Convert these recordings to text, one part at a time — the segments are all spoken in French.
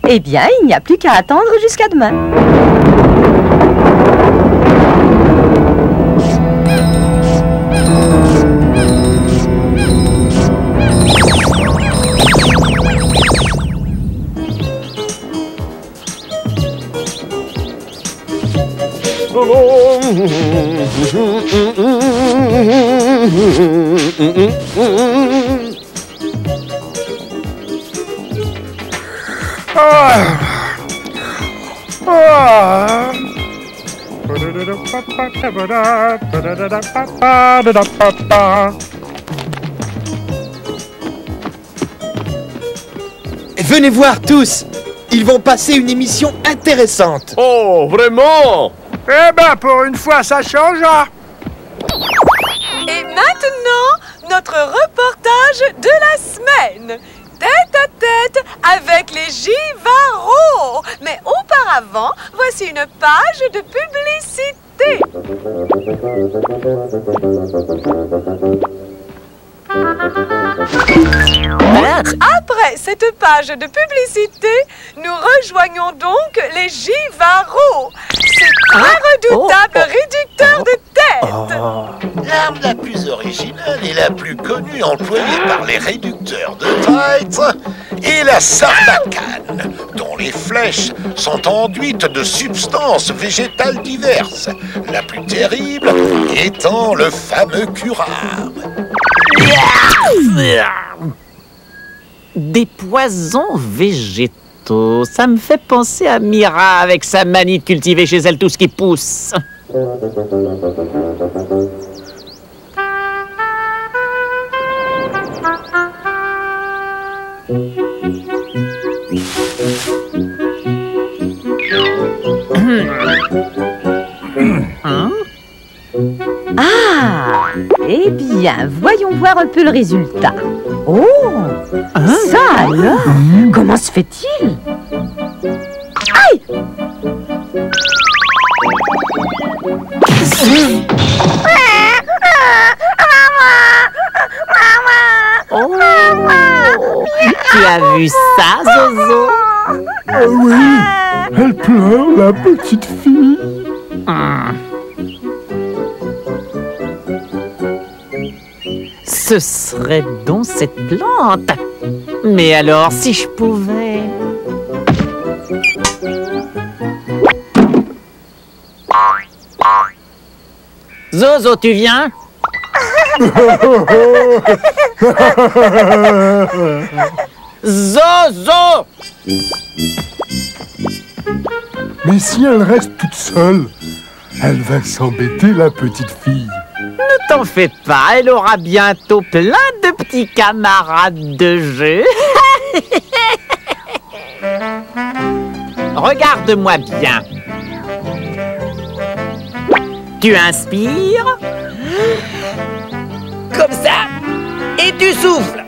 Eh bien, il n'y a plus qu'à attendre jusqu'à demain. Venez voir tous! Ils vont passer une émission intéressante! Oh, vraiment? Eh ben, pour une fois, ça changera. Et maintenant, notre reportage de la semaine. Tête à tête avec les Givarros. Mais auparavant, voici une page de publicité. Après cette page de publicité, nous rejoignons donc les Givarros. C'est très redoutable réducteur de tête. L'arme la plus originale et la plus connue employée par les réducteurs de tête est la sarbacane, dont les flèches sont enduites de substances végétales diverses, la plus terrible étant le fameux curare. Des poisons végétaux, ça me fait penser à Mira avec sa manie de cultiver chez elle tout ce qui pousse. Hein? Ah! Eh bien, voyons voir un peu le résultat. Oh! Ça alors? Comment se fait-il? Aïe! Oh! Tu as vu ça, Zozo? Ah oui, elle pleure, la petite fille. Ce serait donc cette plante. Mais alors, si je pouvais... Zozo, tu viens? Zozo! Mais si elle reste toute seule, elle va s'embêter, la petite fille. Ne t'en fais pas, elle aura bientôt plein de petits camarades de jeu. Regarde-moi bien. Tu inspires. Comme ça. Et tu souffles.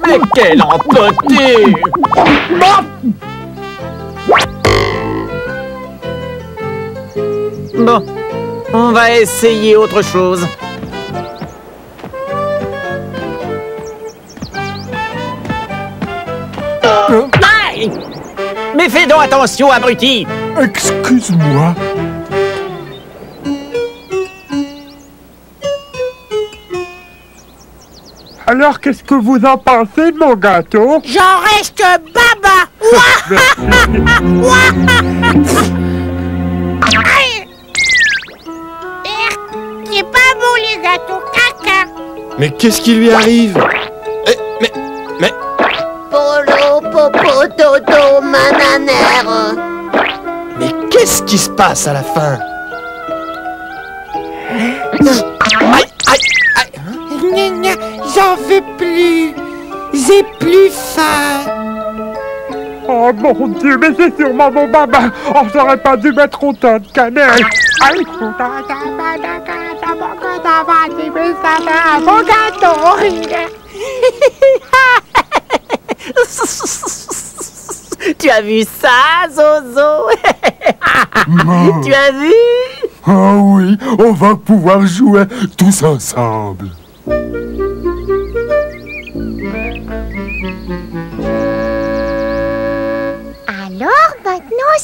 Mais quelle empoté! Bon, on va essayer autre chose. Aïe! Mais fais donc attention, abruti! Excuse-moi. Alors, qu'est-ce que vous en pensez de mon gâteau? J'en reste baba. C'est pas bon les gâteaux, caca. Mais qu'est-ce qui lui arrive? Mais... Polo, popo, toto, mananère. Mais qu'est-ce qui se passe à la fin? Aïe, aïe, aïe! J'en veux plus. J'ai plus faim. Oh mon Dieu, mais c'est sûrement mon baba. On n'aurait pas dû mettre autant de cannelle. Aïe! Mon gâteau. Tu as vu ça, Zozo? Tu as vu? Ah oui, on va pouvoir jouer tous ensemble.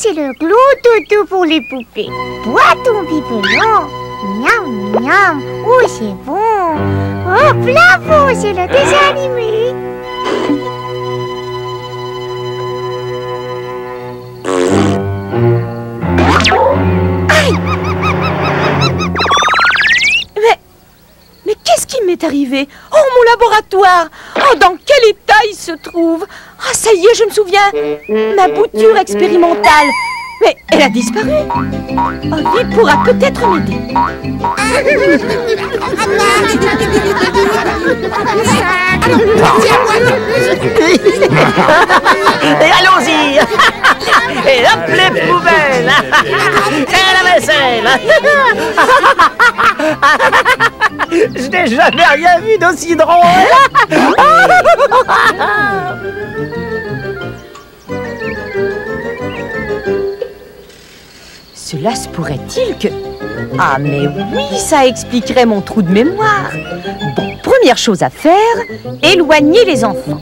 c'est le gros toutou pour les poupées. Bois ton biberon. Miam, miam. Oh, c'est bon. Oh, bravo, c'est le dessin animé. Aïe! Mais qu'est-ce qui m'est arrivé? Oh, mon laboratoire! Oh, dans quel état il se trouve? Ah, ça y est, je me souviens! Ma bouture expérimentale! Mais elle a disparu! Oh, il pourra peut-être m'aider. Et allons-y. Et hop les poubelles. Et la vaisselle. Je n'ai jamais rien vu d'aussi drôle. Cela se pourrait-il que... Ah, mais oui, ça expliquerait mon trou de mémoire. Bon, première chose à faire, éloigner les enfants.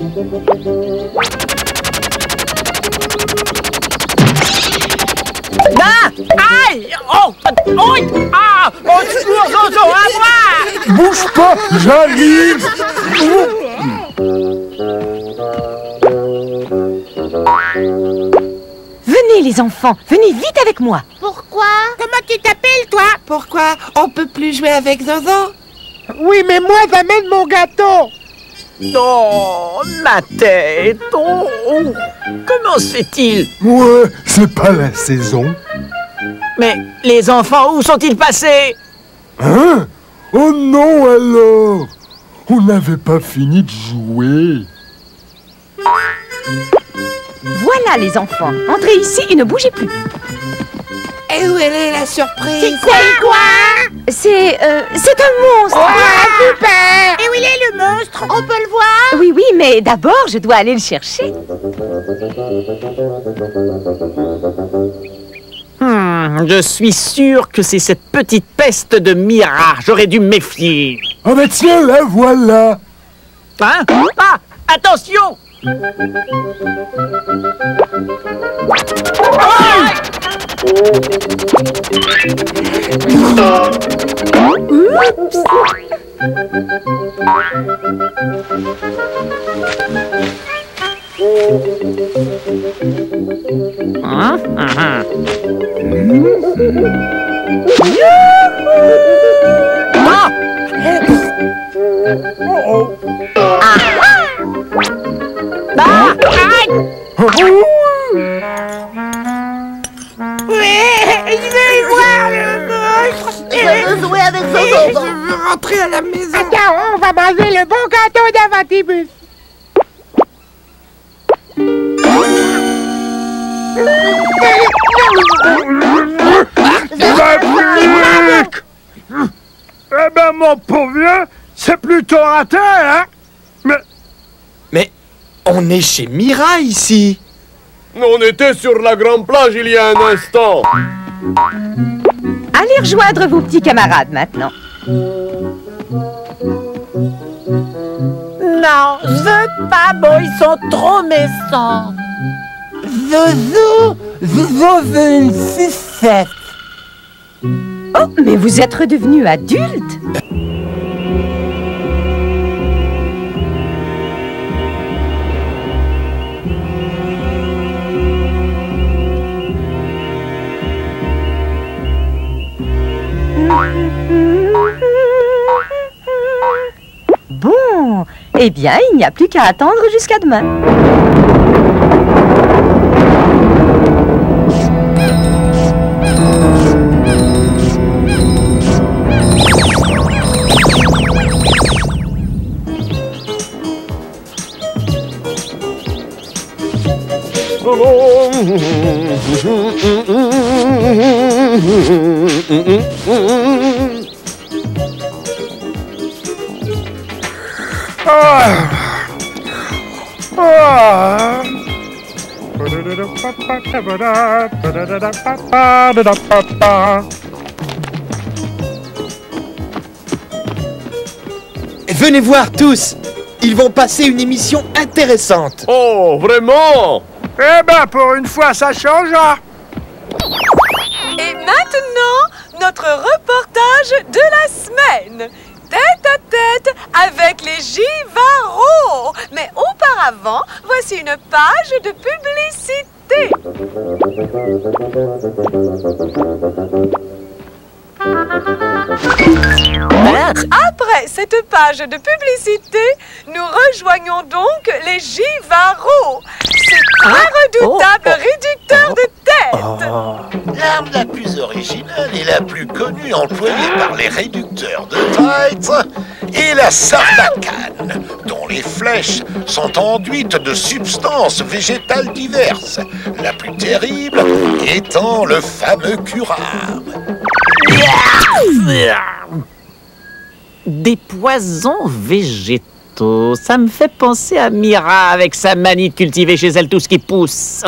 Ah! Aïe! Oh! Oh! Ah! Oh, secours, Zozo, à moi! Bouge pas, j'arrive. Venez les enfants, venez vite avec moi. Pourquoi? Comment tu t'appelles, toi? Pourquoi on peut plus jouer avec Zozo? Oui, mais moi, j'amène mon gâteau. Oh, ma tête! Oh! Comment se fait-il? Ouais, c'est pas la saison. Mais les enfants, où sont-ils passés? Hein? Oh non alors! On n'avait pas fini de jouer. Voilà les enfants, entrez ici et ne bougez plus. Et où elle est la surprise? C'est quoi? C'est un monstre. Super! Et où il est le monstre? On peut le voir? Oui, oui, mais d'abord, je dois aller le chercher. Je suis sûr que c'est cette petite peste de Mira. J'aurais dû me méfier. Ah bah tiens, la voilà. Hein? Ah! Attention! Je vais voir le monstre. Je veux jouer avec Zozo. Je veux rentrer à la maison. Attends, on va manger le bon gâteau d'Avatibus. Eh ben, mon pauvre vieux, c'est plutôt raté, hein? Mais on est chez Mira ici. On était sur la grande plage il y a un instant. Allez rejoindre vos petits camarades maintenant. Non, je veux pas, bon, ils sont trop méchants. Zozo veut une sucette. Oh, mais vous êtes redevenu adulte. Bon, eh bien, il n'y a plus qu'à attendre jusqu'à demain. Venez voir tous. Ils vont passer une émission intéressante. Oh, vraiment? Eh ben, pour une fois, ça change, hein? notre reportage de la semaine. Tête à tête avec les Givaro. Mais auparavant, voici une page de publicité. Après cette page de publicité, nous rejoignons donc les Givaro. Ces très redoutables réducteurs de tête. L'arme la plus originale et la plus connue employée par les réducteurs de tête est la sarbacane, dont les flèches sont enduites de substances végétales diverses, la plus terrible étant le fameux curare. Des poisons végétaux, ça me fait penser à Mira avec sa manie de cultiver chez elle tout ce qui pousse.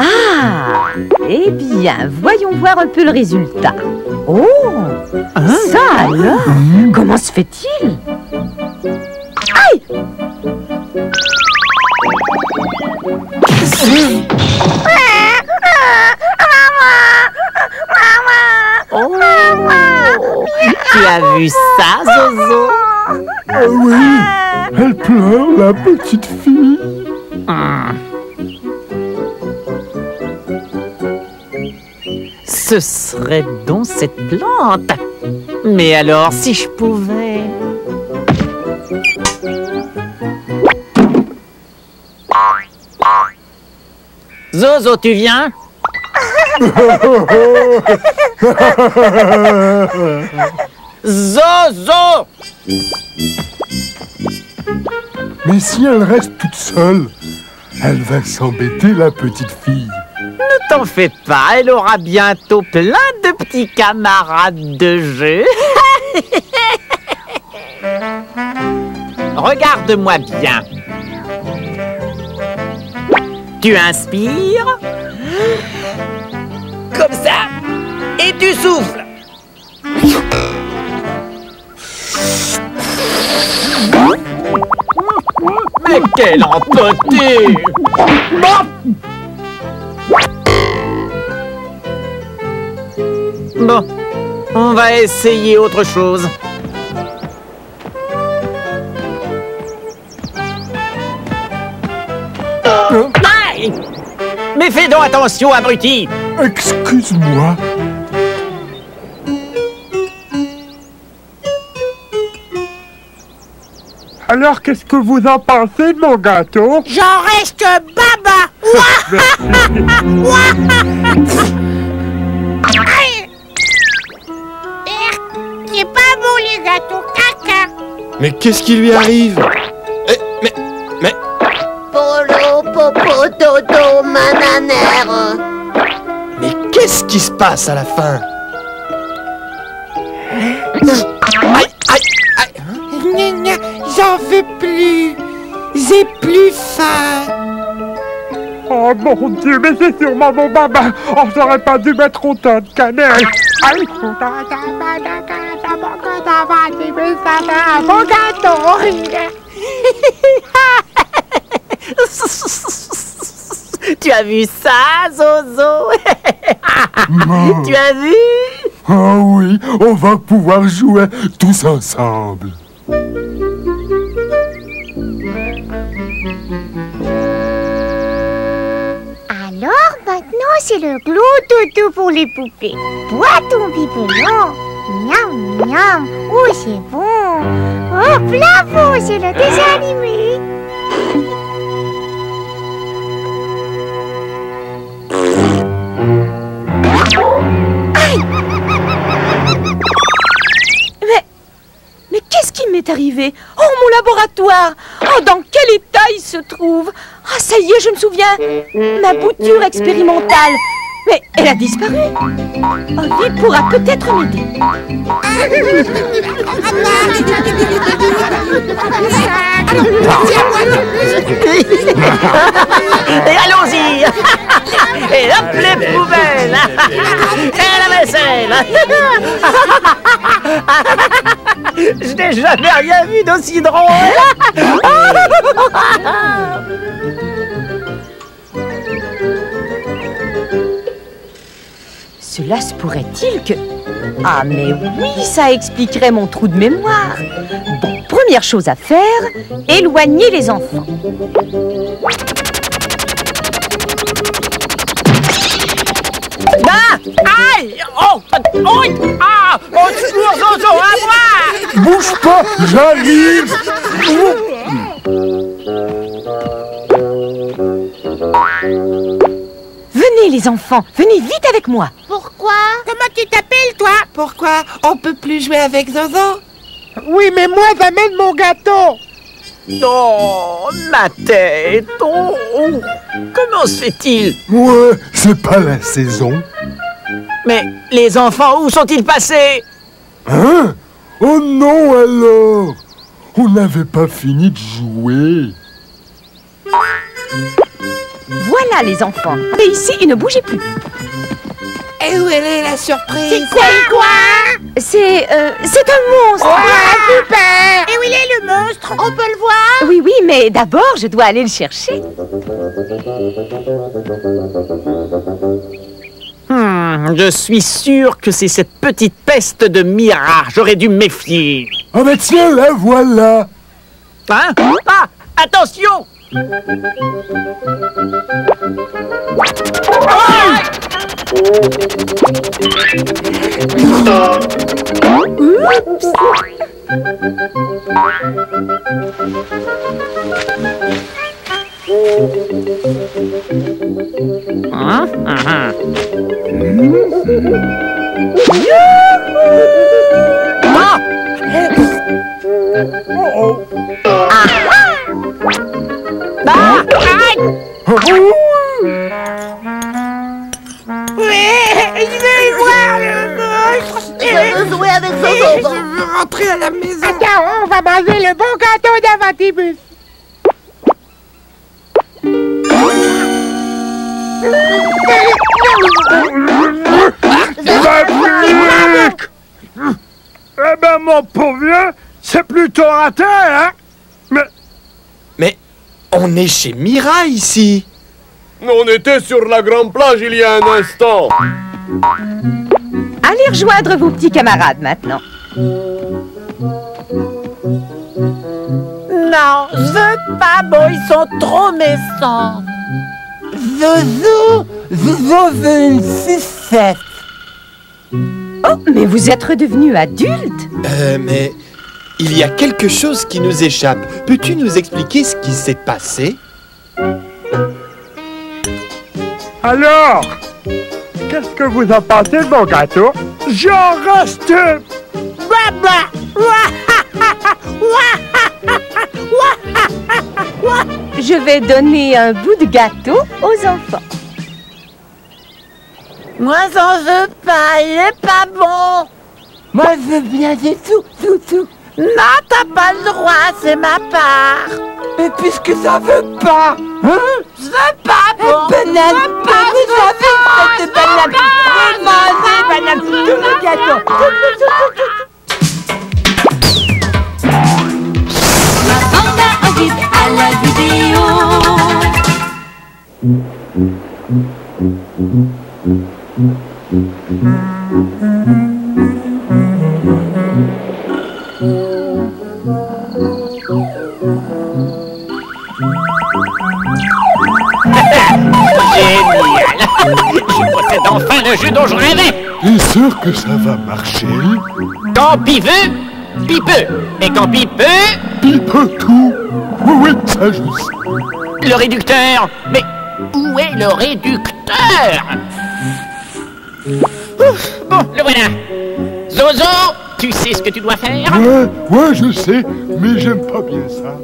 Ah, eh bien, voyons voir un peu le résultat. Oh, ça alors? Comment se fait-il? Aïe! Oh, tu as vu ça, Zozo? Ah oui, elle pleure, la petite fille. Ce serait donc cette plante. Mais alors, si je pouvais... Zozo, tu viens? Zozo! Mais si elle reste toute seule, elle va s'embêter, la petite fille. Ne t'en fais pas, elle aura bientôt plein de petits camarades de jeu. Regarde-moi bien. Tu inspires. Comme ça. Et tu souffles. Mais quelle empoté! Bon, on va essayer autre chose. Aïe! Mais fais donc attention, abruti! Excuse-moi. Alors, qu'est-ce que vous en pensez de mon gâteau? J'en reste baba. C'est pas bon les gâteaux, caca. Mais qu'est-ce qui lui arrive? Mais... Polo, popo, dodo, mananère. Mais qu'est-ce qui se passe à la fin? Aïe, aïe, aïe. J'en veux plus. J'ai plus faim. Oh mon Dieu, mais c'est sûrement mon baba. Oh, j'aurais pas dû mettre autant de cannelle. Aïe. Mon gâteau. Tu as vu ça, Zozo? Tu as vu? Ah oui, on va pouvoir jouer tous ensemble. Alors, maintenant, c'est le gloutou pour les poupées. Bois ton biberon. Miam, miam. Oh, c'est bon. Oh, bravo, c'est le dessin animé. Aïe! Mais qu'est-ce qui m'est arrivé? Oh, mon laboratoire! Oh, dans quel état il se trouve? Ah, ça y est, je me souviens! Ma bouture expérimentale! Mais elle a disparu! Oli pourra peut-être m'aider. Et allons-y! Et hop les poubelles! vaisselle. Je n'ai jamais rien vu d'aussi drôle. Cela se pourrait-il que... Ah, mais oui, ça expliquerait mon trou de mémoire. Bon, première chose à faire, éloigner les enfants. Ah! Aïe! Oh! Oh! Ah! Au secours, Zozo, à moi! Bouge pas, j'arrive. Venez les enfants, venez vite avec moi. Pourquoi? Comment tu t'appelles, toi? Pourquoi on peut plus jouer avec Zozo? Oui, mais moi, j'amène mon gâteau. Oh, ma tête! Oh! Comment se fait-il? Ouais, c'est pas la saison. Mais les enfants, où sont-ils passés? Hein? Oh non alors! On n'avait pas fini de jouer. Voilà les enfants, et ici et ne bougez plus. Et où elle est la surprise? C'est quoi? C'est un monstre. Super! Et où il est le monstre? On peut le voir? Oui, oui, mais d'abord je dois aller le chercher. Je suis sûr que c'est cette petite peste de Mira. J'aurais dû me méfier. Ah bah tiens, la voilà. Hein? Ah! Attention! Jouer avec Zozo. Je veux rentrer à la maison. Attends, on va manger le bon gâteau d'Avantibus. Eh ben, mon pauvre vieux, c'est plutôt raté, hein? Mais on est chez Mira ici. On était sur la grande plage il y a un instant. Allez rejoindre vos petits camarades maintenant. Non, je veux pas, bon, ils sont trop méchants. Zozo veut une sucette. Oh, mais vous êtes redevenu adulte? Mais il y a quelque chose qui nous échappe. Peux-tu nous expliquer ce qui s'est passé? Alors, qu'est-ce que vous en pensez de mon gâteau? J'en reste... Je vais donner un bout de gâteau aux enfants. Moi, j'en veux pas, il est pas bon. Moi, je veux bien des tout. Non, t'as pas le droit, c'est ma part. Mais puisque ça veut pas, hein? C'est pas bon. Banane, vous savez, cette banane. Mangez, banane, tout le gâteau. Ma bande à vide à la vidéo. Génial! Je possède enfin le jeu dont je rêvais! T'es sûr que ça va marcher? Quand Pi veut, Pi peut. Et quand Pi peut, Pi peut tout. Oui, ça je sais. le réducteur. Mais où est le réducteur? Ouf, bon, le voilà. Zozo, tu sais ce que tu dois faire? Ouais, je sais, mais j'aime pas bien ça.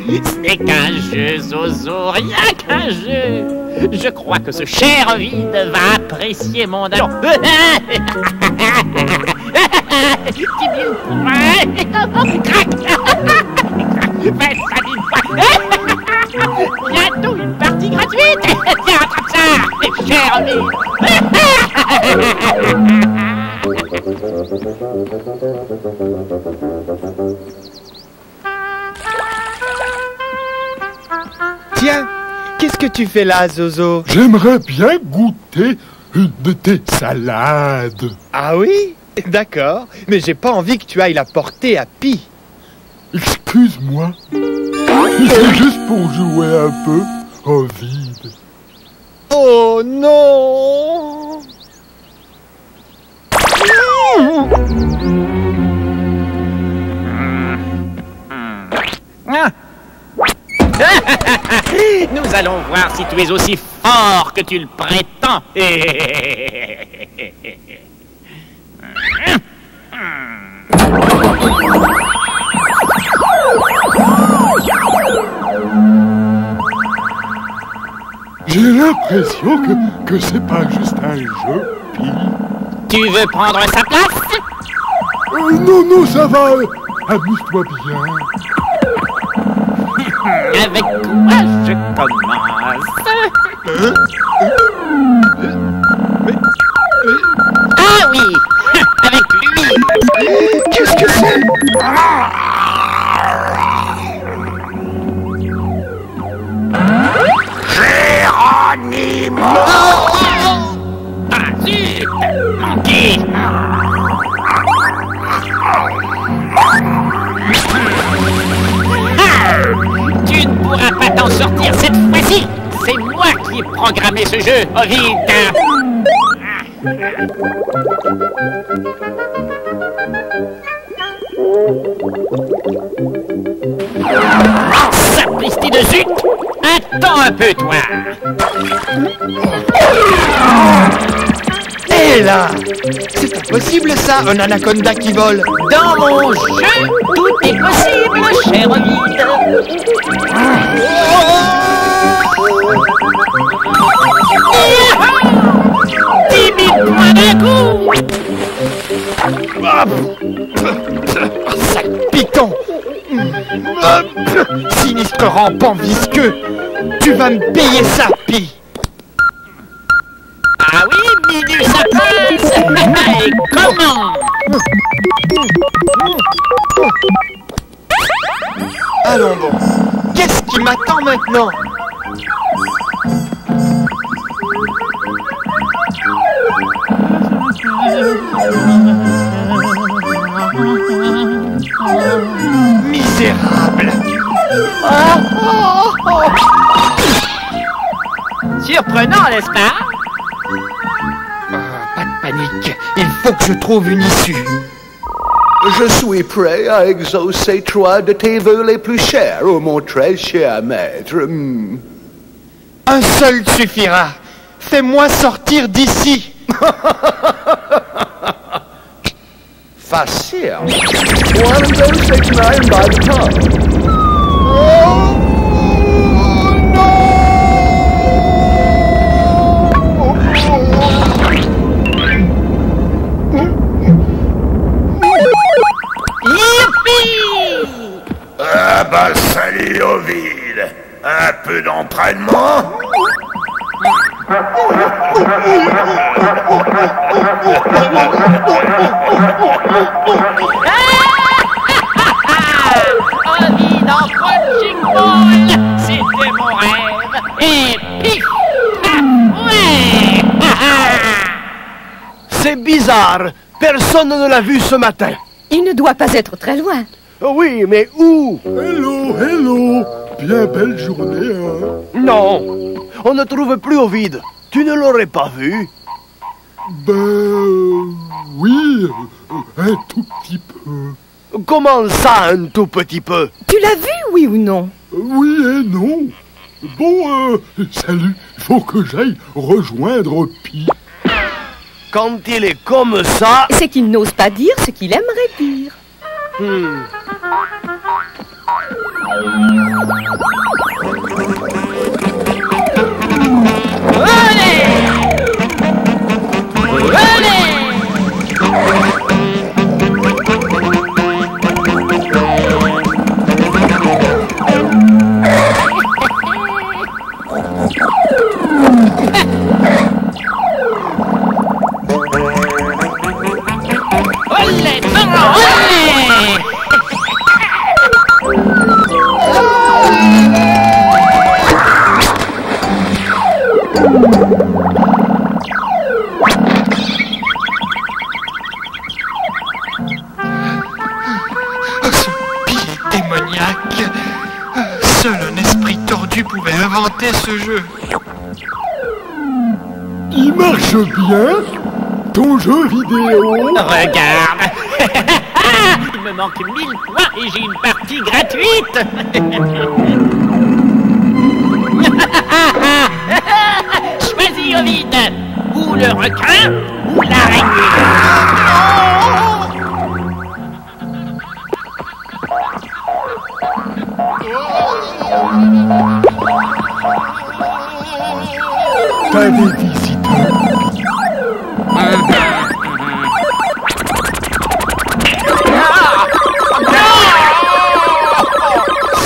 Ce n'est qu'un jeu, Zozo, rien qu'un jeu. Je crois que ce cher vide va apprécier mon talent. Bientôt une partie sortie gratuite. Tiens, attrape ça, cher ami. Tiens, qu'est-ce que tu fais là, Zozo? J'aimerais bien goûter une de tes salades. Ah oui? D'accord, mais j'ai pas envie que tu ailles la porter à Pi. Excuse-moi. C'est juste pour jouer un peu au vide. Oh non! Nous allons voir si tu es aussi fort que tu le prétends. J'ai l'impression que c'est pas juste un jeu, Pi. Tu veux prendre sa place? Non, ça va. Amuse-toi bien. Avec quoi je commence? Ah oui, avec lui. Qu'est-ce que c'est? Géronimo! Ah zut, manqué. Tu ne pourras pas t'en sortir cette fois-ci. C'est moi qui ai programmé ce jeu, Ovid. Sapristi de zut! Attends un peu, toi! Hé là! C'est impossible ça, un anaconda qui vole! Dans mon jeu, tout est possible, cher Ovid! 10 000 points d'un coup! Sac piquant! Sinistre rampant visqueux! Tu vas me payer ça, Pi! Ah oui, Minus ça passe! Et comment? Allons bon! Qu'est-ce qui m'attend maintenant? Misérable! Surprenant, n'est-ce pas? Pas de panique, il faut que je trouve une issue. Je suis prêt à exaucer 3 de tes vœux les plus chers, oh mon très cher maître. Un seul suffira. Fais-moi sortir d'ici. Facile. 1 and 0, 6, 9 by the tongue. Ah bah salut Ovid! Un peu d'entraînement? Ovid en punching ball! C'était mon rêve! Et pif! Ouais! C'est bizarre! Personne ne l'a vu ce matin! Il ne doit pas être très loin. Oui, mais où? Hello! Bien belle journée, hein? Non! On ne trouve plus Ovid. Tu ne l'aurais pas vu? Ben... oui, un tout petit peu. Comment ça, un tout petit peu? Tu l'as vu, oui ou non? Oui et non. Bon, salut, il faut que j'aille rejoindre Pi. Quand il est comme ça... C'est qu'il n'ose pas dire ce qu'il aimerait dire. Démoniaque. Seul un esprit tordu pouvait inventer ce jeu. Il marche bien, ton jeu vidéo. Regarde. Il me manque 1000 points et j'ai une partie gratuite. Choisis, Ovide. Ou le requin, ou l'araignée. T'as des visiteurs.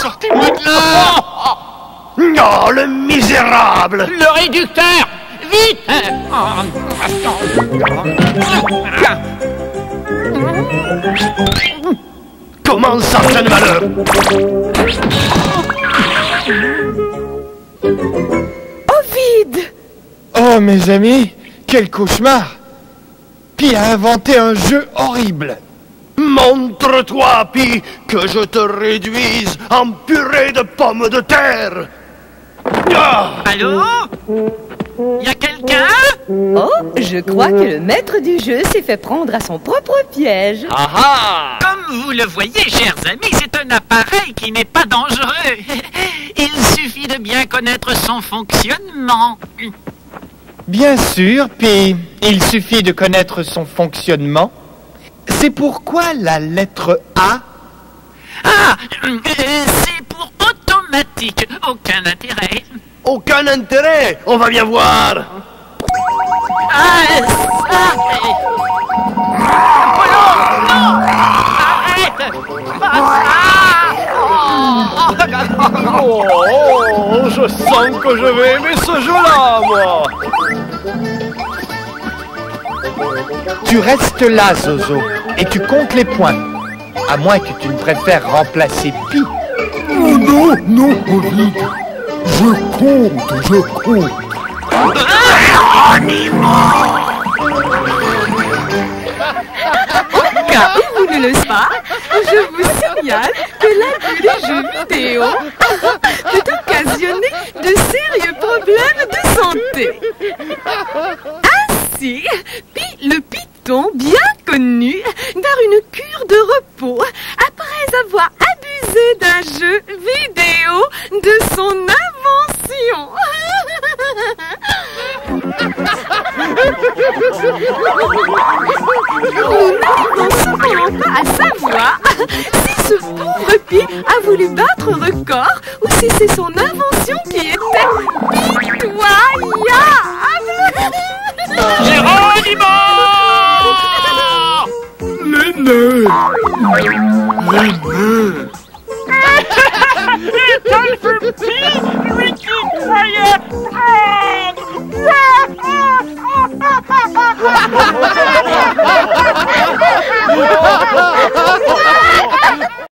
Sortez-moi de là! Oh, le misérable! Le réducteur! Vite! Comment ça, jeune malheur? Ovide! Oh, mes amis, quel cauchemar! Pi a inventé un jeu horrible. Montre-toi, Pi, que je te réduise en purée de pommes de terre! Ah! Allô? Y a quelqu'un? Oh, je crois que le maître du jeu s'est fait prendre à son propre piège. Ah ah! Comme vous le voyez, chers amis, c'est un appareil qui n'est pas dangereux. Il suffit de bien connaître son fonctionnement. Bien sûr, Pi, il suffit de connaître son fonctionnement. C'est pourquoi la lettre A? Ah! C'est pour automatique. Aucun intérêt. Aucun intérêt, on va bien voir. Ah, ça... Polo, non! Arrête! Oh, je sens que je vais aimer ce jeu-là, moi. Tu restes là, Zozo, et tu comptes les points. À moins que tu ne préfères remplacer Pi. Oh non, non, Ovide. Je compte. Car vous ne le savez pas, je vous signale que l'abus des jeux vidéo peut occasionner de sérieux problèmes de santé. Ainsi, le python bien connu dans une cure de repos après avoir abusé d'un jeu vidéo de son invention. Nous n'arrivons cependant pas à savoir si ce pauvre Pi a voulu battre un record ou si c'est son invention qui était pitoyable. Géronimo! Les nez. Étal Pi, lui qui croyait prendre!